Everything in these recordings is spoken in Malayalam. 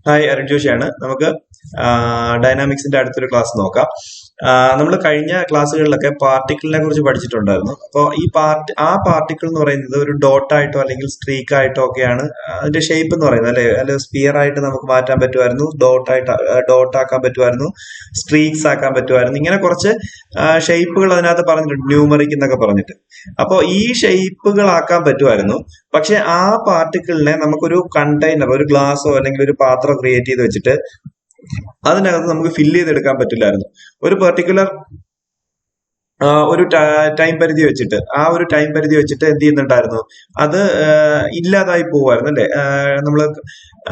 ഹായ്, അരുൺ ജോഷിയാണ്. നമുക്ക് ഡൈനാമിക്സിന്റെ അടുത്തൊരു ക്ലാസ് നോക്കാം. നമ്മൾ കഴിഞ്ഞ ക്ലാസ്സുകളിലൊക്കെ പാർട്ടിക്കിളിനെ കുറിച്ച് പഠിച്ചിട്ടുണ്ടായിരുന്നു. അപ്പോൾ ആ പാർട്ടിക്കിൾ എന്ന് പറയുന്നത് ഒരു ഡോട്ട് ആയിട്ടോ അല്ലെങ്കിൽ സ്ട്രീക്ക് ആയിട്ടോ ഒക്കെയാണ് അതിന്റെ ഷേപ്പ് എന്ന് പറയുന്നത്, അല്ലെ? അല്ലെ, സ്പിയർ ആയിട്ട് നമുക്ക് മാറ്റാൻ പറ്റുമായിരുന്നു, ഡോട്ട് ആക്കാൻ പറ്റുമായിരുന്നു, സ്ട്രീക്സ് ആക്കാൻ പറ്റുമായിരുന്നു. ഇങ്ങനെ കുറച്ച് ഷേപ്പുകൾ അതിനകത്ത് പറഞ്ഞിട്ടുണ്ട്, ന്യൂമറിക് എന്നൊക്കെ പറഞ്ഞിട്ട്. അപ്പോൾ ഈ ഷേപ്പുകളാക്കാൻ പറ്റുമായിരുന്നു. പക്ഷെ ആ പാർട്ടിക്കിളിനെ നമുക്കൊരു കണ്ടെയ്നർ, ഒരു ഗ്ലാസോ അല്ലെങ്കിൽ ഒരു പാത്രം ക്രിയേറ്റ് ചെയ്ത് വെച്ചിട്ട് അതിനകത്ത് നമുക്ക് ഫില്ല് ചെയ്തെടുക്കാൻ പറ്റില്ലായിരുന്നു. ഒരു പെർട്ടിക്കുലർ ഒരു ടൈം പരിധി വെച്ചിട്ട്, ആ ഒരു ടൈം പരിധി വെച്ചിട്ട് എന്ത് ചെയ്യുന്നുണ്ടായിരുന്നു, അത് ഇല്ലാതായി പോവായിരുന്നു, അല്ലെ? നമ്മൾ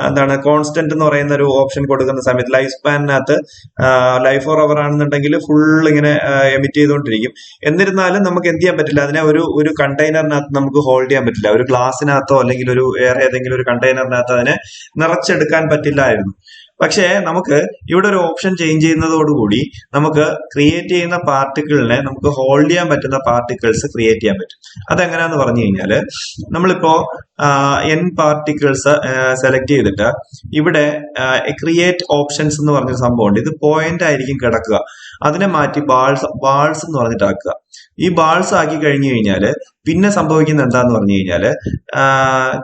എന്താണ്, കോൺസ്റ്റന്റ് എന്ന് പറയുന്ന ഒരു ഓപ്ഷൻ കൊടുക്കുന്ന സമയത്ത് ലൈഫ് സ്പാനിനകത്ത് ലൈഫ് ഫോർ അവർ ആണെന്നുണ്ടെങ്കിൽ ഫുൾ ഇങ്ങനെ എമിറ്റ് ചെയ്തുകൊണ്ടിരിക്കും. എന്നിരുന്നാലും നമുക്ക് എന്ത് ചെയ്യാൻ പറ്റില്ല, അതിനെ ഒരു കണ്ടെയ്നറിനകത്ത് നമുക്ക് ഹോൾഡ് ചെയ്യാൻ പറ്റില്ല. ഒരു ഗ്ലാസിനകത്തോ അല്ലെങ്കിൽ ഒരു വേറെ ഏതെങ്കിലും ഒരു കണ്ടെയ്നറിനകത്തോ അതിനെ നിറച്ചെടുക്കാൻ പറ്റില്ലായിരുന്നു. പക്ഷേ നമുക്ക് ഇവിടെ ഒരു ഓപ്ഷൻ ചേഞ്ച് ചെയ്യുന്നതോടുകൂടി നമുക്ക് ക്രിയേറ്റ് ചെയ്യുന്ന പാർട്ടിക്കിളിനെ നമുക്ക് ഹോൾഡ് ചെയ്യാൻ പറ്റുന്ന പാർട്ടിക്കിൾസ് ക്രിയേറ്റ് ചെയ്യാൻ പറ്റും. അതെങ്ങനെയാന്ന് പറഞ്ഞു കഴിഞ്ഞാൽ, നമ്മളിപ്പോ n പാർട്ടിക്കിൾസ് സെലക്ട് ചെയ്തിട്ട് ഇവിടെ ക്രിയേറ്റ് ഓപ്ഷൻസ് എന്ന് പറഞ്ഞൊരു സംഭവമുണ്ട്. ഇത് പോയിന്റ് ആയിരിക്കും കിടക്കുക. അതിനെ മാറ്റി ബാൾസ് എന്ന് പറഞ്ഞിട്ടാക്കുക. ഈ ബാൾസ് ആക്കി കഴിഞ്ഞു കഴിഞ്ഞാല് പിന്നെ സംഭവിക്കുന്ന എന്താന്ന് പറഞ്ഞു കഴിഞ്ഞാല്,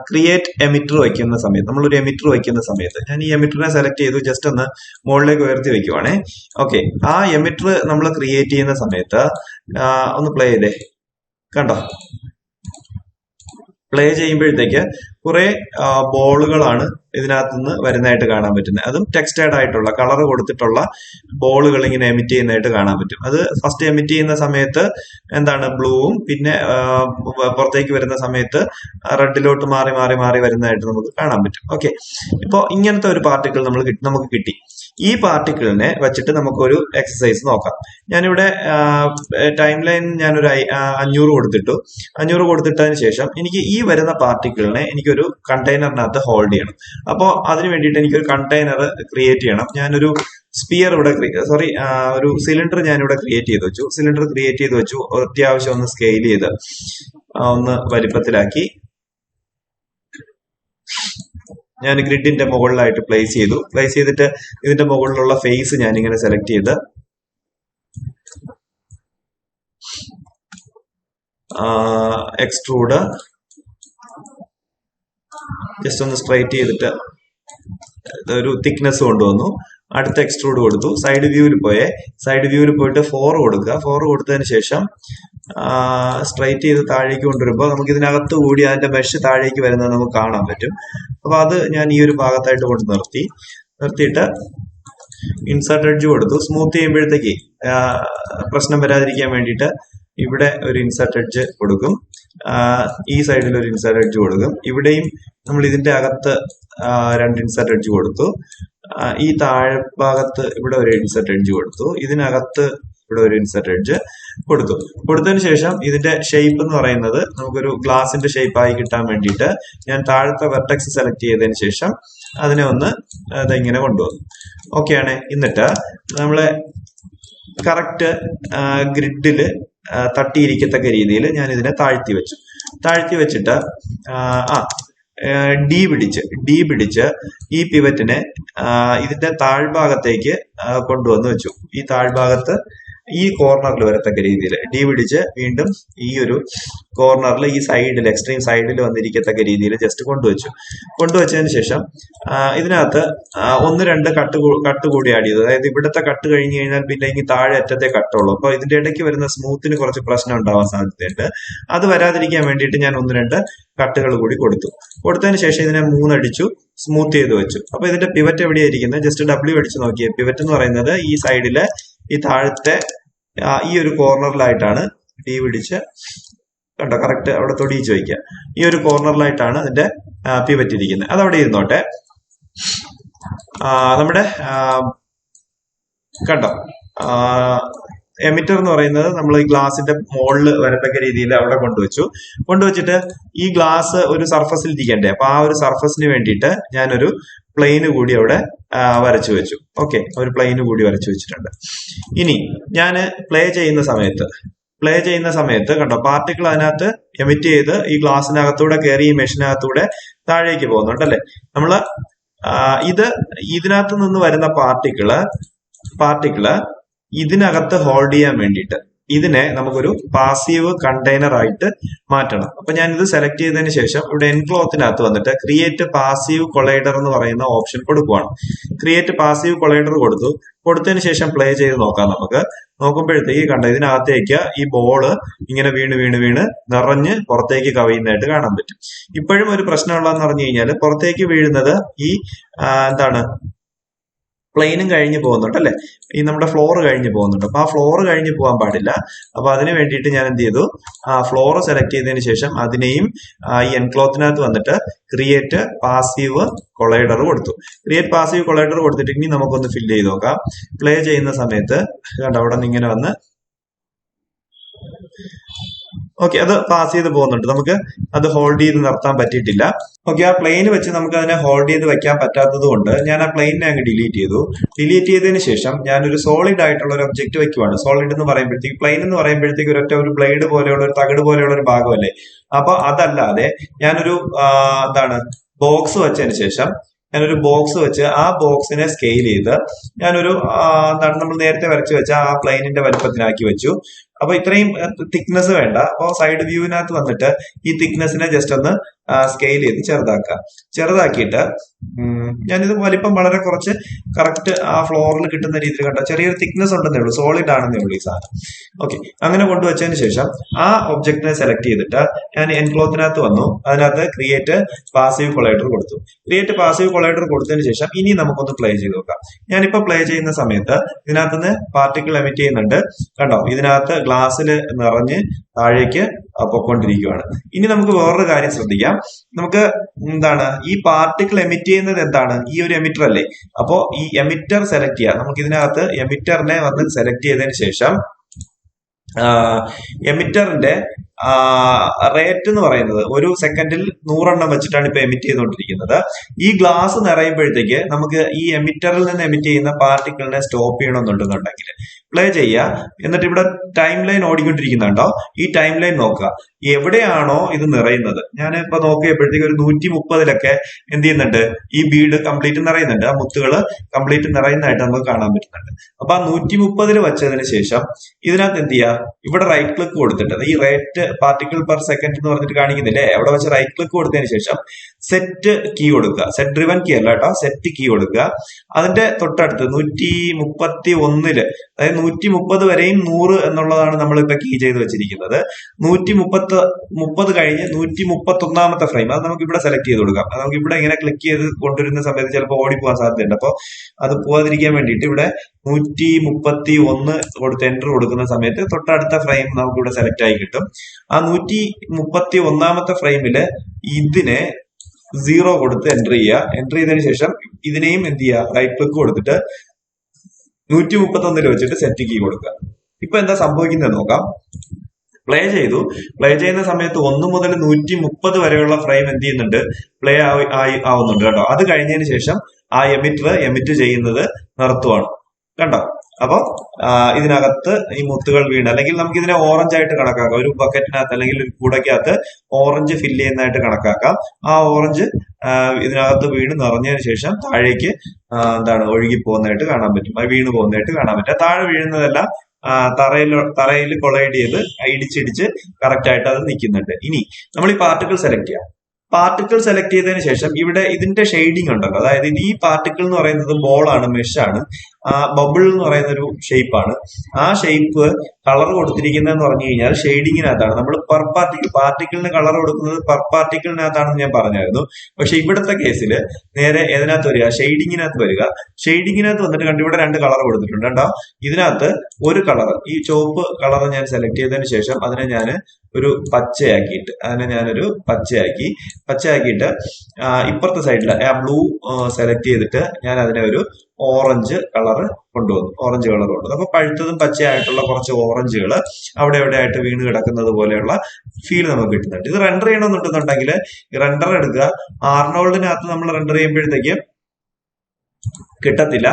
ക്രിയേറ്റ് എമിറ്റർ വയ്ക്കുന്ന സമയത്ത്, നമ്മളൊരു എമിറ്റർ വയ്ക്കുന്ന സമയത്ത്, ഞാൻ ഈ എമിറ്ററിനെ സെലക്ട് ചെയ്തു, ജസ്റ്റ് ഒന്ന് മുകളിലേക്ക് ഉയർത്തി വെക്കുവാണേ. ഓക്കെ, ആ എമിറ്റർ നമ്മൾ ക്രിയേറ്റ് ചെയ്യുന്ന സമയത്ത് ഒന്ന് പ്ലേ ചെയ്തേ, കണ്ടോ? പ്ലേ ചെയ്യുമ്പോഴത്തേക്ക് കുറെ ബോളുകളാണ് ഇതിനകത്ത് നിന്ന് വരുന്നതായിട്ട് കാണാൻ പറ്റുന്നത്. അതും ടെക്സ്റ്റേഡ് ആയിട്ടുള്ള, കളർ കൊടുത്തിട്ടുള്ള ബോളുകൾ ഇങ്ങനെ എമിറ്റ് ചെയ്യുന്നതായിട്ട് കാണാൻ പറ്റും. അത് ഫസ്റ്റ് എമിറ്റ് ചെയ്യുന്ന സമയത്ത് എന്താണ്, ബ്ലൂവും, പിന്നെ പുറത്തേക്ക് വരുന്ന സമയത്ത് റെഡിലോട്ട് മാറി മാറി മാറി വരുന്നതായിട്ട് നമുക്ക് കാണാൻ പറ്റും. ഓക്കെ, ഇപ്പോൾ ഇങ്ങനത്തെ ഒരു പാർട്ടിക്കിൾ നമുക്ക് കിട്ടി. ഈ പാർട്ടിക്കിളിനെ വെച്ചിട്ട് നമുക്കൊരു എക്സസൈസ് നോക്കാം. ഞാനിവിടെ ടൈം ലൈൻ ഞാനൊരു 500 കൊടുത്തിട്ടു. 500 കൊടുത്തിട്ടതിന് ശേഷം എനിക്ക് ഈ വരുന്ന പാർട്ടിക്കിളിനെ എനിക്കൊരു കണ്ടെയ്നറിനകത്ത് ഹോൾഡ് ചെയ്യണം. അപ്പോൾ അതിന് വേണ്ടിയിട്ട് എനിക്കൊരു കണ്ടെയ്നർ ക്രിയേറ്റ് ചെയ്യണം. ഞാനൊരു സ്പിയർ ഇവിടെ ഒരു സിലിണ്ടർ ഞാനിവിടെ ക്രിയേറ്റ് ചെയ്ത് വെച്ചു. അത്യാവശ്യം ഒന്ന് സ്കെയിൽ ചെയ്ത് ഒന്ന് വലിപ്പത്തിലാക്കി ഞാൻ ഗ്രിഡിന്റെ മുകളിലായിട്ട് പ്ലേസ് ചെയ്തിട്ട് ഇതിന്റെ മുകളിലുള്ള ഫേസ് ഞാൻ ഇങ്ങനെ സെലക്ട് ചെയ്ത് എക്സ്ട്രൂഡ് ജസ്റ്റ് ഒന്ന് സ്ട്രൈറ്റ് ചെയ്തിട്ട് ഒരു തിക്നെസ് കൊണ്ടുവന്നു. അടുത്ത എക്സ്ട്രൂഡ് കൊടുത്തു. സൈഡ് വ്യൂവിൽ പോയിട്ട് 4 കൊടുക്കുക. 4 കൊടുത്തതിന് ശേഷം സ്ട്രൈറ്റ് ചെയ്ത് താഴേക്ക് കൊണ്ടുവരുമ്പോൾ നമുക്ക് ഇതിനകത്ത് കൂടി അതിന്റെ മെഷ് താഴേക്ക് വരുന്നത് നമുക്ക് കാണാൻ പറ്റും. അപ്പൊ അത് ഞാൻ ഈ ഒരു ഭാഗത്തായിട്ട് കൊണ്ട് നിർത്തിയിട്ട് ഇൻസേർട്ട് എഡ്ജ് കൊടുത്തു. സ്മൂത്ത് ചെയ്യുമ്പോഴത്തേക്ക് പ്രശ്നം വരാതിരിക്കാൻ വേണ്ടിയിട്ട് ഇവിടെ ഒരു ഇൻസേർട്ട് എഡ്ജ് കൊടുക്കും, ഈ സൈഡിൽ ഒരു ഇൻസേർട്ട് എഡ്ജ് കൊടുക്കും. ഇവിടെയും നമ്മൾ ഇതിന്റെ അകത്ത് 2 ഇൻസേർട്ട് എഡ്ജ് കൊടുത്തു. ഈ താഴ്ഭാഗത്ത് ഇവിടെ ഒരു ഇൻസേർട്ട് എഡ്ജ് കൊടുത്തു. ഇതിനകത്ത് ഇവിടെ ഒരു ഇൻസേർട്ട് എഡ്ജ് കൊടുത്തതിന് ശേഷം ഇതിന്റെ ഷേപ്പ് എന്ന് പറയുന്നത് നമുക്കൊരു ഗ്ലാസിന്റെ ഷേപ്പ് ആയി കിട്ടാൻ വേണ്ടിയിട്ട് ഞാൻ താഴത്തെ വെർട്ടെക്സ് സെലക്ട് ചെയ്തതിന് ശേഷം അതിനെ ഒന്ന് ഇങ്ങനെ കൊണ്ടുവന്നു. ഓക്കെയാണ്. എന്നിട്ട് നമ്മളെ കറക്റ്റ് ഗ്രിഡില് തട്ടിയിരിക്കത്തക്ക രീതിയിൽ ഞാൻ ഇതിനെ താഴ്ത്തി വെച്ചിട്ട് ഡി പിടിച്ച് ഈ പിവറ്റിനെ ഇതിന്റെ താഴ്ഭാഗത്തേക്ക് കൊണ്ടുവന്ന് വെച്ചു. ഈ താഴ്ഭാഗത്ത് ഈ കോർണറിൽ വരത്തക്ക രീതിയിൽ ഡി പിടിച്ച് വീണ്ടും ഈ ഒരു കോർണറിൽ ഈ സൈഡിൽ, എക്സ്ട്രീം സൈഡിൽ വന്നിരിക്കത്തക്ക രീതിയിൽ ജസ്റ്റ് കൊണ്ടുവച്ചതിന് ശേഷം ഇതിനകത്ത് 1-2 കട്ട് കൂടി ആഡ് ചെയ്തു. അതായത് ഇവിടുത്തെ കട്ട് കഴിഞ്ഞ് കഴിഞ്ഞാൽ പിന്നെ ഈ താഴെ അറ്റത്തെ കട്ടുള്ളൂ. അപ്പൊ ഇതിന്റെ ഇടയ്ക്ക് വരുന്ന സ്മൂത്തിന് കുറച്ച് പ്രശ്നം ഉണ്ടാവാൻ സാധ്യതയുണ്ട്. അത് വരാതിരിക്കാൻ വേണ്ടിയിട്ട് ഞാൻ 1-2 കട്ടുകൾ കൂടി കൊടുത്തതിന് ശേഷം ഇതിനെ 3 അടിച്ചു, സ്മൂത്ത് ചെയ്ത് വെച്ചു. അപ്പൊ ഇതിന്റെ പിവറ്റ് എവിടെയായിരിക്കുന്നത്, ജസ്റ്റ് W അടിച്ച് നോക്കിയേ. പിവറ്റ് എന്ന് പറയുന്നത് ഈ സൈഡിലെ ഈ താഴത്തെ ഈ ഒരു കോർണറിലായിട്ടാണ് ഡി പിടിച്ച്, കണ്ടോ, കറക്റ്റ് അവിടെ തൊടിയിച്ച് വയ്ക്കുക. ഈ ഒരു കോർണറിലായിട്ടാണ് അതിന്റെ പിവറ്റ് ഇരിക്കുന്നത്. അതവിടെ ഇരുന്നോട്ടെ. നമ്മുടെ കണ്ടോ, എമിറ്റർ എന്ന് പറയുന്നത് നമ്മൾ ഈ ഗ്ലാസിന്റെ മുകളിൽ വരത്തക്ക രീതിയിൽ അവിടെ കൊണ്ടുവച്ചിട്ട് ഈ ഗ്ലാസ് ഒരു സർഫസിൽ ഇരിക്കണ്ടേ. അപ്പൊ ആ ഒരു സർഫസിന് വേണ്ടിയിട്ട് ഞാനൊരു പ്ലെയിന് കൂടി അവിടെ വരച്ചു വെച്ചു. ഓക്കെ, ഒരു പ്ലെയിന് കൂടി വരച്ചു വെച്ചിട്ടുണ്ട്. ഇനി ഞാൻ പ്ലേ ചെയ്യുന്ന സമയത്ത് കണ്ടോ, പാർട്ടിക്കിൾ അതിനകത്ത് എമിറ്റ് ചെയ്ത് ഈ ഗ്ലാസിനകത്തൂടെ കയറി ഈ മെഷിനകത്തൂടെ താഴേക്ക് പോകുന്നുണ്ടല്ലേ. നമ്മള് ഇത് ഇതിനകത്ത് നിന്ന് വരുന്ന പാർട്ടിക്കിള് ഇതിനകത്ത് ഹോൾഡ് ചെയ്യാൻ വേണ്ടിയിട്ട് ഇതിനെ നമുക്കൊരു പാസീവ് കണ്ടെയ്നർ ആയിട്ട് മാറ്റണം. അപ്പൊ ഞാൻ ഇത് സെലക്ട് ചെയ്തതിന് ശേഷം ഇവിടെ എൻക്ലോത്തിനകത്ത് വന്നിട്ട് ക്രിയേറ്റ് പാസീവ് കൊളൈഡർ എന്ന് പറയുന്ന ഓപ്ഷൻ കൊടുക്കുവാണ്. ക്രിയേറ്റ് പാസീവ് കൊളൈഡർ കൊടുത്തതിന് ശേഷം പ്ലേ ചെയ്ത് നോക്കാം. നമുക്ക് നോക്കുമ്പോഴത്തേക്ക് കണ്ട ഇതിനകത്തേക്ക് ഈ ബോള് ഇങ്ങനെ വീണ് നിറഞ്ഞ് പുറത്തേക്ക് കവിയുന്നതായിട്ട് കാണാൻ പറ്റും. ഇപ്പോഴും ഒരു പ്രശ്നമുള്ളതെന്ന് പറഞ്ഞു കഴിഞ്ഞാൽ പുറത്തേക്ക് വീഴുന്നത് ഈ എന്താണ് പ്ലെയിനും കഴിഞ്ഞ് പോകുന്നുണ്ട് അല്ലെ, ഈ നമ്മുടെ ഫ്ലോർ കഴിഞ്ഞ് പോകുന്നുണ്ട്. അപ്പൊ ആ ഫ്ലോർ കഴിഞ്ഞ് പോകാൻ പാടില്ല. അപ്പൊ അതിന് വേണ്ടിയിട്ട് ഞാൻ എന്ത് ചെയ്തു, ആ ഫ്ലോർ സെലക്ട് ചെയ്തതിന് ശേഷം അതിനെയും ഈ എൻക്ലോത്തിനകത്ത് വന്നിട്ട് ക്രിയേറ്റ് പാസീവ് കൊളൈഡർ കൊടുത്തു. ക്രിയേറ്റ് പാസീവ് കൊളൈഡർ കൊടുത്തിട്ട് ഇനി നമുക്കൊന്ന് ഫില്ല് ചെയ്ത് നോക്കാം. പ്ലേ ചെയ്യുന്ന സമയത്ത് കണ്ടോ അവിടെ നിന്ന് ഇങ്ങനെ വന്ന് ഓക്കെ അത് പാസ് ചെയ്ത് പോകുന്നുണ്ട്. നമുക്ക് അത് ഹോൾഡ് ചെയ്ത് നിർത്താൻ പറ്റിയിട്ടില്ല. ഓക്കെ, ആ പ്ലെയിൻ വെച്ച് നമുക്ക് അതിനെ ഹോൾഡ് ചെയ്ത് വെക്കാൻ പറ്റാത്തത് കൊണ്ട് ഞാൻ ആ പ്ലെയിനെ അങ്ങ് ഡിലീറ്റ് ചെയ്തു. ഡിലീറ്റ് ചെയ്തതിന് ശേഷം ഞാനൊരു സോളിഡ് ആയിട്ടുള്ള ഒരു ഒബ്ജക്റ്റ് വെക്കുവാണ്. സോളിഡ് എന്ന് പറയുമ്പോഴത്തേക്ക് പ്ലെയിൻ എന്ന് പറയുമ്പോഴത്തേക്ക് ഒരു ബ്ലേഡ് പോലെയുള്ള ഒരു തകിട് പോലെയുള്ള ഒരു ഭാഗമല്ലേ. അപ്പൊ അതല്ലാതെ ഞാനൊരു ബോക്സ് വെച്ചതിന് ശേഷം ഞാനൊരു ബോക്സ് വെച്ച് ആ ബോക്സിനെ സ്കെയിൽ ചെയ്ത് ഞാനൊരു നമ്മൾ നേരത്തെ വരച്ച് വെച്ച ആ പ്ലെയിനിന്റെ വലുപ്പത്തിനാക്കി വെച്ചു. അപ്പൊ ഇത്രയും തിക്നെസ് വേണ്ട. അപ്പൊ സൈഡ് വ്യൂവിനകത്ത് വന്നിട്ട് ഈ തിക്നെസ്സിനെ ജസ്റ്റ് ഒന്ന് സ്കെയിൽ ചെയ്ത് ചെറുതാക്കിയിട്ട് ഞാനിത് വലിപ്പം വളരെ കുറച്ച് കറക്റ്റ് ആ ഫ്ലോറിൽ കിട്ടുന്ന രീതിയിൽ കണ്ട ചെറിയൊരു തിക്നെസ് ഉണ്ടെന്നേ ഉള്ളൂ, സോളിഡ് ആണെന്നേ ഉള്ളൂ ഈ സാധനം. ഓക്കെ, അങ്ങനെ കൊണ്ടുവച്ചതിന് ശേഷം ആ ഒബ്ജക്റ്റിനെ സെലക്ട് ചെയ്തിട്ട് ഞാൻ എൻക്ലോത്തിനകത്ത് വന്നു. അതിനകത്ത് ക്രിയേറ്റ് പാസീവ് കൊളൈഡർ കൊടുത്തു. ക്രിയേറ്റ് പാസീവ് കൊളൈഡർ കൊടുത്തതിന് ശേഷം ഇനി നമുക്കൊന്ന് പ്ലേ ചെയ്ത് നോക്കാം. ഞാനിപ്പോ പ്ലേ ചെയ്യുന്ന സമയത്ത് ഇതിനകത്തുനിന്ന് പാർട്ടിക്കിൾ എമിറ്റ് ചെയ്യുന്നുണ്ട്. കണ്ടോ, ഇതിനകത്ത് ഗ്ലാസ്സിൽ നിറഞ്ഞ് താഴേക്ക് പൊയ്ക്കൊണ്ടിരിക്കുകയാണ്. ഇനി നമുക്ക് വേറൊരു കാര്യം ശ്രദ്ധിക്കാം. നമുക്ക് ഈ പാർട്ടിക്കിൾ എമിറ്റ് ചെയ്യുന്നത് എന്താണ്? ഈ ഒരു എമിറ്റർ അല്ലേ. അപ്പോ ഈ എമിറ്റർ സെലക്ട് ചെയ്യാം. നമുക്ക് ഇതിനകത്ത് എമിറ്ററിനെ വന്ന് സെലക്ട് ചെയ്തതിന് ശേഷം എമിറ്ററിന്റെ റേറ്റ് എന്ന് പറയുന്നത് ഒരു സെക്കൻഡിൽ 100 എണ്ണം വെച്ചിട്ടാണ് ഇപ്പൊ എമിറ്റ് ചെയ്തുകൊണ്ടിരിക്കുന്നത്. ഈ ഗ്ലാസ് നിറയുമ്പോഴത്തേക്ക് നമുക്ക് ഈ എമിറ്ററിൽ നിന്ന് എമിറ്റ് ചെയ്യുന്ന പാർട്ടിക്കിളിനെ സ്റ്റോപ്പ് ചെയ്യണമെന്നുണ്ടെന്നുണ്ടെങ്കിൽ പ്ലേ ചെയ്യുക. എന്നിട്ട് ഇവിടെ ടൈം ലൈൻ ഓടിക്കൊണ്ടിരിക്കുന്നുണ്ടോ, ഈ ടൈം ലൈൻ നോക്കുക. എവിടെയാണോ ഇത് നിറയുന്നത്, ഞാൻ ഇപ്പൊ നോക്കിയപ്പോഴത്തേക്ക് ഒരു 130-ലൊക്കെ എന്ത് ചെയ്യുന്നുണ്ട്, ഈ ബീഡ് കംപ്ലീറ്റ് നിറയുന്നുണ്ട്. ആ മുത്തുകള് കംപ്ലീറ്റ് നിറയുന്നതായിട്ട് നമുക്ക് കാണാൻ പറ്റുന്നുണ്ട്. അപ്പൊ ആ 130 വെച്ചതിന് ശേഷം ഇതിനകത്ത് എന്ത് ചെയ്യുക, ഇവിടെ റൈറ്റ് ക്ലിക്ക് കൊടുത്തിട്ട് ഈ റേറ്റ് പാർട്ടിക്കിൾ പെർ സെക്കൻഡ് എന്ന് പറഞ്ഞിട്ട് കാണിക്കുന്നില്ലേ, അവിടെ വെച്ച് റൈറ്റ് ക്ലിക്ക് കൊടുത്തതിന് ശേഷം സെറ്റ് കീ കൊടുക്കുക. സെറ്റ് ഡ്രിവൻ കീ അല്ല കേട്ടോ, സെറ്റ് കീ കൊടുക്കുക. അതിന്റെ തൊട്ടടുത്ത് 131, അതായത് 130 വരെയും 100 എന്നുള്ളതാണ് നമ്മളിപ്പോ കീ ചെയ്ത് വെച്ചിരിക്കുന്നത്. 130 കഴിഞ്ഞ് 131ാമത്തെ ഫ്രെയിം അത് നമുക്ക് ഇവിടെ സെലക്ട് ചെയ്ത് കൊടുക്കാം. അത് നമുക്ക് ഇവിടെ ഇങ്ങനെ ക്ലിക്ക് ചെയ്ത് കൊണ്ടുവരുന്ന സമയത്ത് ചിലപ്പോൾ ഓടിപ്പോകാൻ സാധ്യതയുണ്ട്. അപ്പൊ അത് പോവാതിരിക്കാൻ വേണ്ടിയിട്ട് ഇവിടെ 131 കൊടുത്ത് എൻ്റർ കൊടുക്കുന്ന സമയത്ത് തൊട്ടടുത്ത ഫ്രെയിം നമുക്ക് ഇവിടെ സെലക്ട് ആയി കിട്ടും. ആ 131ാമത്തെ ഫ്രെയിമില് ഇതിനെ 0 കൊടുത്ത് എൻ്റർ ചെയ്യുക. എൻ്റർ ചെയ്തതിനു ശേഷം ഇതിനെയും എന്ത് ചെയ്യുക, റൈറ്റ് ക്ലിക്ക് കൊടുത്തിട്ട് 131 വെച്ചിട്ട് സെറ്റ് കീ കൊടുക്കുക. ഇപ്പൊ എന്താ സംഭവിക്കുന്നത് നോക്കാം. പ്ലേ ചെയ്യുന്ന സമയത്ത് 1 മുതൽ 130 വരെയുള്ള ഫ്രെയിം എന്ത് ചെയ്യുന്നുണ്ട്, പ്ലേ ആവുന്നുണ്ട് കേട്ടോ. അത് കഴിഞ്ഞതിന് ശേഷം ആ എമിറ്റർ എമിറ്റ് ചെയ്യുന്നത് നിർത്തുവാണ് കണ്ടോ. അപ്പൊ ഇതിനകത്ത് ഈ മുത്തുകൾ വീണ്, അല്ലെങ്കിൽ നമുക്ക് ഇതിനെ ഓറഞ്ച് ആയിട്ട് കണക്കാക്കാം. ഒരു ബക്കറ്റിനകത്ത് അല്ലെങ്കിൽ ഒരു കൂടക്കകത്ത് ഓറഞ്ച് ഫില്ല് ചെയ്യുന്നതായിട്ട് കണക്കാക്കാം. ആ ഓറഞ്ച് ഇതിനകത്ത് വീണ് നിറഞ്ഞതിന് ശേഷം താഴേക്ക് ഒഴുകി പോകുന്നതായിട്ട് കാണാൻ പറ്റും. അത് വീണ് പോകുന്നതായിട്ട് കാണാൻ പറ്റും. താഴെ വീഴുന്നതെല്ലാം തറയിൽ കൊളൈഡ് ചെയ്ത് ഇടിച്ചിടിച്ച് കറക്റ്റ് ആയിട്ട് അത് നിൽക്കുന്നുണ്ട്. ഇനി നമ്മൾ ഈ പാർട്ടിക്കിൾ സെലക്ട് ചെയ്യാം. പാർട്ടിക്കിൾ സെലക്ട് ചെയ്തതിന് ശേഷം ഇവിടെ ഇതിന്റെ ഷെയ്ഡിങ് ഉണ്ടല്ലോ, അതായത് ഈ പാർട്ടിക്കിൾ എന്ന് പറയുന്നത് ബോളാണ്, മെഷാണ്. ബബിൾ എന്ന് പറയുന്ന ഒരു ഷേപ്പാണ്. ആ ഷേപ്പ് കളർ കൊടുത്തിരിക്കുന്നതെന്ന് പറഞ്ഞു കഴിഞ്ഞാൽ ഷെയ്ഡിങ്ങിനകത്താണ്. നമ്മൾ പെർ പാർട്ടിക്കിളിന് കളർ കൊടുക്കുന്നത് പെർ പാർട്ടിക്കിളിനകത്താണെന്ന് ഞാൻ പറഞ്ഞായിരുന്നു. പക്ഷെ ഇവിടുത്തെ കേസിൽ നേരെ ഏതിനകത്ത് വരിക, ഷെയ്ഡിങ്ങിനകത്ത് വരിക. ഷെയ്ഡിങ്ങിനകത്ത് വന്നിട്ട് കണ്ടു ഇവിടെ 2 കളർ കൊടുത്തിട്ടുണ്ട് കേട്ടോ. ഇതിനകത്ത് ഒരു കളർ, ഈ ചുവപ്പ് കളർ ഞാൻ സെലക്ട് ചെയ്തതിന് ശേഷം അതിനെ ഞാൻ ഒരു പച്ചയാക്കിയിട്ട് ഇപ്പുറത്തെ സൈഡിൽ ആ ബ്ലൂ സെലക്ട് ചെയ്തിട്ട് ഞാൻ അതിനെ ഒരു ഓറഞ്ച് കളർ കൊണ്ടുവന്നു. അപ്പൊ പഴുത്തതും പച്ചയായിട്ടുള്ള കുറച്ച് ഓറഞ്ചുകൾ അവിടെ എവിടെ ആയിട്ട് വീണ് കിടക്കുന്നത് പോലെയുള്ള ഫീൽ നമുക്ക് കിട്ടുന്നുണ്ട്. ഇത് റെൻഡർ ചെയ്യണമെന്നുണ്ടെന്നുണ്ടെങ്കിൽ റെൻഡർ എടുക്കുക. ആർണോൾഡിനകത്ത് നമ്മൾ റെൻഡർ ചെയ്യുമ്പോഴത്തേക്ക് കിട്ടത്തില്ല.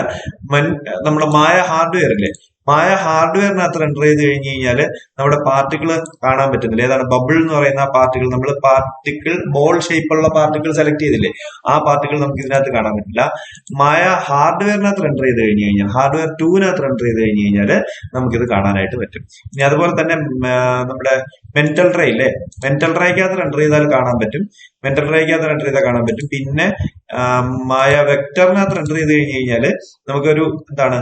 നമ്മുടെ മായ ഹാർഡ്വെയറിലെ മായ ഹാർഡ്വെയറിനകത്ത് റെൻഡർ ചെയ്ത് കഴിഞ്ഞ് കഴിഞ്ഞാല് നമ്മുടെ പാർട്ടിക്കിൾ കാണാൻ പറ്റുന്നില്ല. ഏതാണ് ബബിൾ എന്ന് പറയുന്ന ആ പാർട്ടിക്കിൾ, നമ്മൾ പാർട്ടിക്കിൾ ബോൾ ഷേപ്പുള്ള പാർട്ടിക്കിൾ സെലക്ട് ചെയ്തില്ലേ, ആ പാർട്ടിക്കിൾ നമുക്ക് ഇതിനകത്ത് കാണാൻ പറ്റില്ല. മായ ഹാർഡ്വെയറിനകത്ത് റെൻഡർ ചെയ്ത് കഴിഞ്ഞ് കഴിഞ്ഞാൽ, ഹാർഡ്വെയർ 2-നകത്ത് റെൻഡർ ചെയ്ത് കഴിഞ്ഞ് കഴിഞ്ഞാൽ നമുക്കിത് കാണാനായിട്ട് പറ്റും. ഇനി അതുപോലെ തന്നെ നമ്മുടെ മെന്റൽ റേ ഇല്ലേ, മെന്റൽ റേക്കകത്ത് റെൻഡർ ചെയ്താൽ കാണാൻ പറ്റും, മെന്റൽ റേക്കകത്ത് റെൻഡർ ചെയ്താൽ കാണാൻ പറ്റും. പിന്നെ മായ വെക്ടറിനകത്ത് റെൻഡർ ചെയ്ത് കഴിഞ്ഞ് കഴിഞ്ഞാൽ നമുക്കൊരു എന്താണ്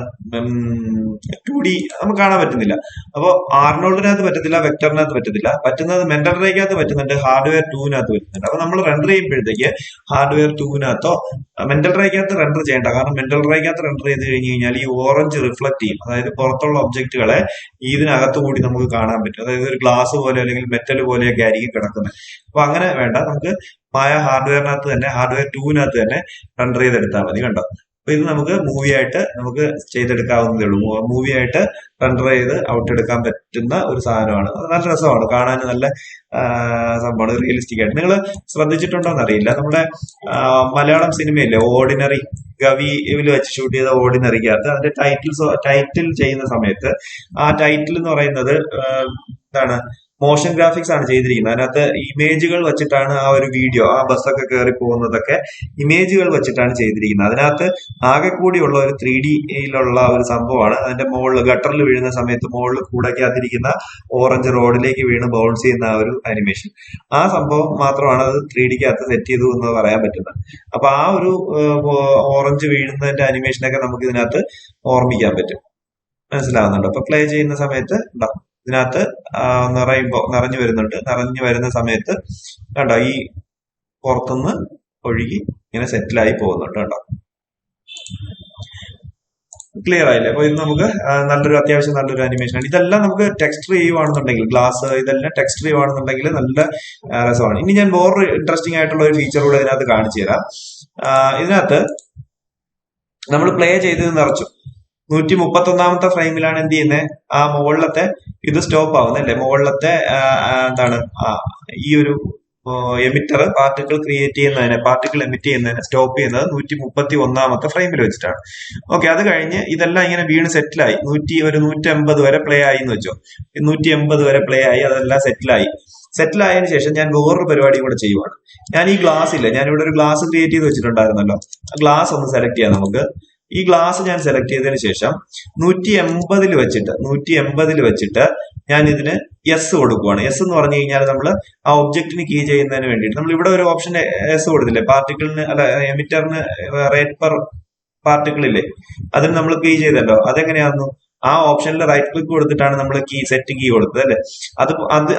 2D നമുക്ക് കാണാൻ പറ്റുന്നില്ല. അപ്പോൾ ആർണോൾഡിനകത്ത് പറ്റത്തില്ല, വെക്ടറിനകത്ത് പറ്റത്തില്ല. പറ്റുന്നത് മെന്റൽ റേക്കകത്ത് പറ്റുന്നുണ്ട്, ഹാർഡ്വെയർ 2-നകത്ത് പറ്റുന്നുണ്ട്. അപ്പൊ നമ്മൾ റെൻഡർ ചെയ്യുമ്പോഴത്തേക്ക് ഹാർഡ്വെയർ 2-നകത്തോ മെന്റൽ റേക്കകത്ത് റെൻഡർ ചെയ്യേണ്ട, കാരണം മെന്റൽ റേക്കകത്ത് റെൻഡർ ചെയ്ത് കഴിഞ്ഞ് കഴിഞ്ഞാൽ ഈ ഓറഞ്ച് റിഫ്ലക്ട് ചെയ്യും. അതായത് പുറത്തുള്ള ഒബ്ജക്റ്റുകളെ ഇതിനകത്ത് കൂടി നമുക്ക് കാണാൻ പറ്റും. അതായത് ഒരു ഗ്ലാസ് പോലെ അല്ലെങ്കിൽ മെറ്റൽ പോലെയൊക്കെ ആയിരിക്കും കിടക്കുന്നത്. അപ്പൊ അങ്ങനെ വേണ്ട, നമുക്ക് മായ ഹാർഡ്വെയറിനകത്ത് തന്നെ, ഹാർഡ്വെയർ 2-നകത്ത് തന്നെ റെൻഡർ ചെയ്തെടുത്താൽ മതി. കണ്ടോ? അപ്പൊ ഇത് നമുക്ക് മൂവിയായിട്ട് നമുക്ക് ചെയ്തെടുക്കാവുന്നതേ ഉള്ളൂ. മൂവിയായിട്ട് റെൻഡർ ചെയ്ത് ഔട്ട് എടുക്കാൻ പറ്റുന്ന ഒരു സാധനമാണ്. അത് നല്ല രസമാണ് കാണാൻ, നല്ല സംഭവമാണ്, റിയലിസ്റ്റിക് ആയിട്ട്. നിങ്ങൾ ശ്രദ്ധിച്ചിട്ടുണ്ടോ എന്നറിയില്ല, നമ്മുടെ മലയാളം സിനിമയില്ലേ ഓർഡിനറി, ഗവിയിൽ വെച്ച് ഷൂട്ട് ചെയ്ത ഓർഡിനറിക്കകത്ത് അതിന്റെ ടൈറ്റിൽ ചെയ്യുന്ന സമയത്ത് ആ ടൈറ്റിൽ എന്ന് പറയുന്നത് എന്താണ്, മോഷൻ ഗ്രാഫിക്സ് ആണ് ചെയ്തിരിക്കുന്നത്. അതിനകത്ത് ഇമേജുകൾ വെച്ചിട്ടാണ് ആ ഒരു വീഡിയോ, ആ ബസ്സൊക്കെ കയറി പോകുന്നതൊക്കെ ഇമേജുകൾ വെച്ചിട്ടാണ് ചെയ്തിരിക്കുന്നത്. അതിനകത്ത് ആകെ കൂടിയുള്ള ഒരു 3D-യിലുള്ള ഒരു സംഭവമാണ്. അതിന്റെ മുകളിൽ ഗട്ടറിൽ വീഴുന്ന സമയത്ത് മുകളിൽ കൂടയ്ക്കകത്തിരിക്കുന്ന ഓറഞ്ച് റോഡിലേക്ക് വീണ് ബൗൺസ് ചെയ്യുന്ന ആ ഒരു അനിമേഷൻ, ആ സംഭവം മാത്രമാണ് അത് 3D-ക്കകത്ത് സെറ്റ് ചെയ്തു എന്ന് പറയാൻ പറ്റുന്നത്. അപ്പൊ ആ ഒരു ഓറഞ്ച് വീഴുന്നതിന്റെ അനിമേഷനൊക്കെ നമുക്ക് ഇതിനകത്ത് ഓർമ്മിക്കാൻ പറ്റും. മനസ്സിലാവുന്നുണ്ടോ? അപ്പൊ പ്ലേ ചെയ്യുന്ന സമയത്ത് ഉണ്ടാവും ഇതിനകത്ത് നിറഞ്ഞു വരുന്നുണ്ട്. നിറഞ്ഞു വരുന്ന സമയത്ത് കണ്ടോ, ഈ പുറത്തുനിന്ന് ഒഴുകി ഇങ്ങനെ സെറ്റിലായി പോകുന്നുണ്ട്. കണ്ടോ? ക്ലിയർ ആയില്ലേ? അപ്പൊ ഇത് നമുക്ക് അത്യാവശ്യം നല്ലൊരു അനിമേഷൻ ആണ്. ഇതെല്ലാം നമുക്ക് ടെക്സ്റ്റർ ചെയ്യുവാണെന്നുണ്ടെങ്കിൽ, ഗ്ലാസ് ഇതെല്ലാം ടെക്സ്റ്റർ ചെയ്യുവാണെന്നുണ്ടെങ്കിൽ നല്ല രസമാണ്. ഇനി ഞാൻ വേറൊരു ഇൻട്രസ്റ്റിംഗ് ആയിട്ടുള്ള ഒരു ഫീച്ചർ കൂടെ ഇതിനകത്ത് കാണിച്ചു തരാം. ഇതിനകത്ത് നമ്മൾ പ്ലേ ചെയ്ത് നിറച്ചു 131-ാമത്തെ ഫ്രെയിമിലാണ് എന്ത് ചെയ്യുന്നത്, ആ മുകളിലത്തെ ഇത് സ്റ്റോപ്പ് ആവുന്നത് അല്ലെ, മുകളിലത്തെ എന്താണ് ഈ ഒരു എമിറ്റർ പാർട്ടിക്കിൾ ക്രിയേറ്റ് ചെയ്യുന്നതിനെ, പാർട്ടിക്കിൾ എമിറ്റ് ചെയ്യുന്നതിനെ സ്റ്റോപ്പ് ചെയ്യുന്നത് 131-ാമത്തെ ഫ്രെയിമിൽ വെച്ചിട്ടാണ്. ഓക്കെ, അത് കഴിഞ്ഞ് ഇതെല്ലാം ഇങ്ങനെ വീണ് സെറ്റിലായി, 150 വരെ പ്ലേ ആയി എന്ന് വെച്ചോ, 180 വരെ പ്ലേ ആയി, അതെല്ലാം സെറ്റിലായതിനു ശേഷം ഞാൻ വേറൊരു പരിപാടി കൂടെ ചെയ്യുവാണ്. ഞാൻ ഈ ഗ്ലാസ് ഇല്ല, ഞാൻ ഇവിടെ ഒരു ഗ്ലാസ് ക്രിയേറ്റ് ചെയ്ത് വെച്ചിട്ടുണ്ടായിരുന്നല്ലോ, ഗ്ലാസ് ഒന്ന് സെലക്ട് ചെയ്യാം നമുക്ക്. ഈ ഗ്ലാസ് ഞാൻ സെലക്ട് ചെയ്തതിന് ശേഷം 180 വെച്ചിട്ട് ഞാൻ ഇതിന് എസ് കൊടുക്കുവാണ്. എസ് എന്ന് പറഞ്ഞു കഴിഞ്ഞാൽ നമ്മൾ ആ ഒബ്ജക്റ്റിന് കീ ചെയ്യുന്നതിന് വേണ്ടിയിട്ട് നമ്മൾ ഇവിടെ ഒരു ഓപ്ഷൻ എസ് കൊടുത്തില്ലേ, പാർട്ടിക്കിളിന് അല്ല എമിറ്ററിന് റേറ്റ് പെർ പാർട്ടിക്കിൾ ഇല്ലേ, അതിന് നമ്മൾ കീ ചെയ്തല്ലോ. അതെങ്ങനെയായിരുന്നു, ആ ഓപ്ഷനിൽ റൈറ്റ് ക്ലിക്ക് കൊടുത്തിട്ടാണ് നമ്മൾ സെറ്റ് കീ കൊടുത്തത് അല്ലെ.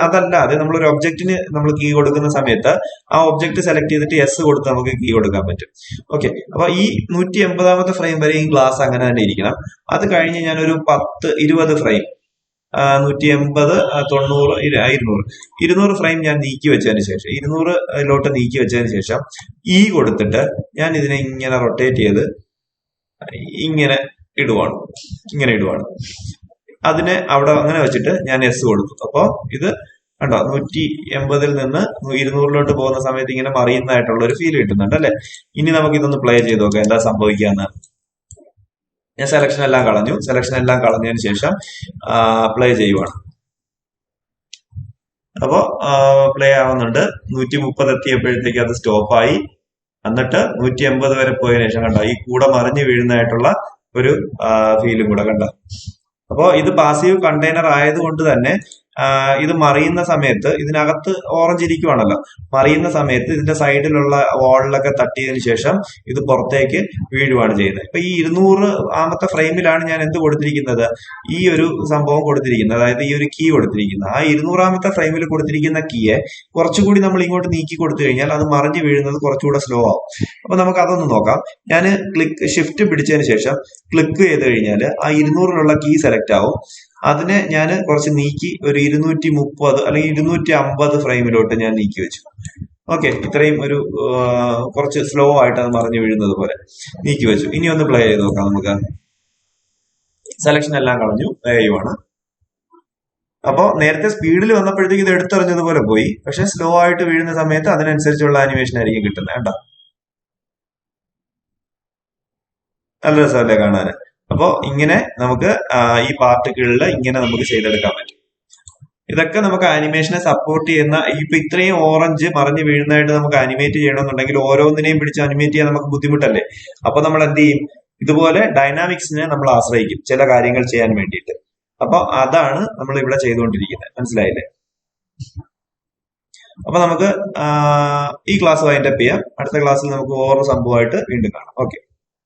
അതല്ലാതെ നമ്മളൊരു ഒബ്ജക്റ്റിന് നമ്മൾ കീ കൊടുക്കുന്ന സമയത്ത് ആ ഒബ്ജക്റ്റ് സെലക്ട് ചെയ്തിട്ട് എസ് കൊടുത്ത് നമുക്ക് കീ കൊടുക്കാൻ പറ്റും. ഓക്കെ, അപ്പൊ ഈ 180-ാമത്തെ ഫ്രെയിം വരെ ഈ ഗ്ലാസ് അങ്ങനെ തന്നെ ഇരിക്കണം. അത് കഴിഞ്ഞ് ഞാനൊരു 10-20 ഫ്രെയിം, 180, 90, 200 ഫ്രെയിം ഞാൻ നീക്കി വെച്ചതിന് ശേഷം, 200-ലോട്ട് നീക്കി വെച്ചതിന് ശേഷം ഈ കൊടുത്തിട്ട് ഞാൻ ഇതിനെ ഇങ്ങനെ റൊട്ടേറ്റ് ചെയ്ത് ഇങ്ങനെ ഇടുവാണ്. അതിനെ അവിടെ അങ്ങനെ വെച്ചിട്ട് ഞാൻ എസ് കൊടുത്തു. അപ്പൊ ഇത് കണ്ടോ, 180-ൽ നിന്ന് 200-ലോട്ട് പോകുന്ന സമയത്ത് ഇങ്ങനെ മറിയുന്നതായിട്ടുള്ള ഒരു ഫീൽ കിട്ടുന്നുണ്ട് അല്ലെ. ഇനി നമുക്ക് ഇതൊന്ന് പ്ലേ ചെയ്ത് നോക്കാം എന്താ സംഭവിക്കാന്ന്. ഞാൻ സെലക്ഷൻ എല്ലാം കളഞ്ഞതിന് ശേഷം പ്ലേ ചെയ്യുവാണ്. അപ്പോ പ്ലേ ആവുന്നുണ്ട്. 130 എത്തിയപ്പോഴത്തേക്ക് അത് സ്റ്റോപ്പായി. എന്നിട്ട് 180 വരെ പോയതിനു ശേഷം കണ്ടോ, ഈ കൂടെ മറിഞ്ഞു വീഴുന്നതായിട്ടുള്ള ഒരു ഫീലും കൂടെ കണ്ട. അപ്പോ ഇത് പാസീവ് കണ്ടെയ്നർ ആയതുകൊണ്ട് തന്നെ ഇത് മറിയുന്ന സമയത്ത് ഇതിനകത്ത് ഓറഞ്ച് ഇരിക്കുവാണല്ലോ, മറിയുന്ന സമയത്ത് ഇതിന്റെ സൈഡിലുള്ള വാളിലൊക്കെ തട്ടിയതിനു ശേഷം ഇത് പുറത്തേക്ക് വീഴുവാണ് ചെയ്യുന്നത്. ഇപ്പൊ ഈ 200-ാമത്തെ ഫ്രെയിമിലാണ് ഞാൻ എന്ത് കൊടുത്തിരിക്കുന്നത്, ഈ ഒരു സംഭവം കൊടുത്തിരിക്കുന്നത്, അതായത് ഈ ഒരു കീ കൊടുത്തിരിക്കുന്നത്. ആ 200-ാമത്തെ ഫ്രെയിമിൽ കൊടുത്തിരിക്കുന്ന കീയെ കുറച്ചുകൂടി നമ്മൾ ഇങ്ങോട്ട് നീക്കി കൊടുത്തു കഴിഞ്ഞാൽ അത് മറിഞ്ഞു വീഴുന്നത് കുറച്ചുകൂടെ സ്ലോ ആവും. അപ്പൊ നമുക്ക് അതൊന്ന് നോക്കാം. ഞാൻ ഷിഫ്റ്റ് പിടിച്ചതിന് ശേഷം ക്ലിക്ക് ചെയ്ത് കഴിഞ്ഞാൽ ആ 200-ലുള്ള കീ സെലക്ട് ആവും. അതിനെ ഞാൻ കുറച്ച് നീക്കി ഒരു 230 അല്ലെങ്കിൽ 250 ഫ്രെയിമിലോട്ട് ഞാൻ നീക്കി വെച്ചു. ഓക്കെ, ഇത്രയും ഒരു കുറച്ച് സ്ലോ ആയിട്ട് അത് മറിഞ്ഞു വീഴുന്നത് പോലെ നീക്കി വെച്ചു. ഇനി ഒന്ന് പ്ലേ ചെയ്ത് നോക്കാം നമുക്ക്. സെലക്ഷൻ എല്ലാം കളഞ്ഞു, പ്ലേ ചെയ്യുവാണ്. അപ്പോ നേരത്തെ സ്പീഡിൽ വന്നപ്പോഴത്തേക്ക് ഇത് എടുത്തെറിഞ്ഞതുപോലെ പോയി, പക്ഷെ സ്ലോ ആയിട്ട് വീഴുന്ന സമയത്ത് അതിനനുസരിച്ചുള്ള ആനിമേഷൻ ആയിരിക്കും കിട്ടുന്നത്. കേട്ടോ, നല്ല രസമല്ലേ കാണാന്. അപ്പോ ഇങ്ങനെ നമുക്ക് ഈ പാർട്ടിക്കിളിൽ ഇങ്ങനെ നമുക്ക് ചെയ്തെടുക്കാൻ പറ്റും. ഇതൊക്കെ നമുക്ക് ആനിമേഷനെ സപ്പോർട്ട് ചെയ്യുന്ന ഇപ്പൊ ഇത്രയും ഓറഞ്ച് മറിഞ്ഞ് വീഴുന്നതായിട്ട് നമുക്ക് അനിമേറ്റ് ചെയ്യണമെന്നുണ്ടെങ്കിൽ ഓരോന്നിനെയും പിടിച്ച് അനിമേറ്റ് ചെയ്യാൻ നമുക്ക് ബുദ്ധിമുട്ടല്ലേ. അപ്പൊ നമ്മൾ എന്ത് ചെയ്യും? ഇതുപോലെ ഡൈനാമിക്സിനെ നമ്മൾ ആശ്രയിക്കും ചില കാര്യങ്ങൾ ചെയ്യാൻ വേണ്ടിയിട്ട്. അപ്പൊ അതാണ് നമ്മൾ ഇവിടെ ചെയ്തുകൊണ്ടിരിക്കുന്നത്. മനസ്സിലായില്ലേ? അപ്പൊ നമുക്ക് ഈ ക്ലാസ് വൈൻഡപ്പ് ചെയ്യാം. അടുത്ത ക്ലാസ്സിൽ നമുക്ക് ഓരോ സംഭവമായിട്ട് വീണ്ടും കാണാം. ഓക്കെ.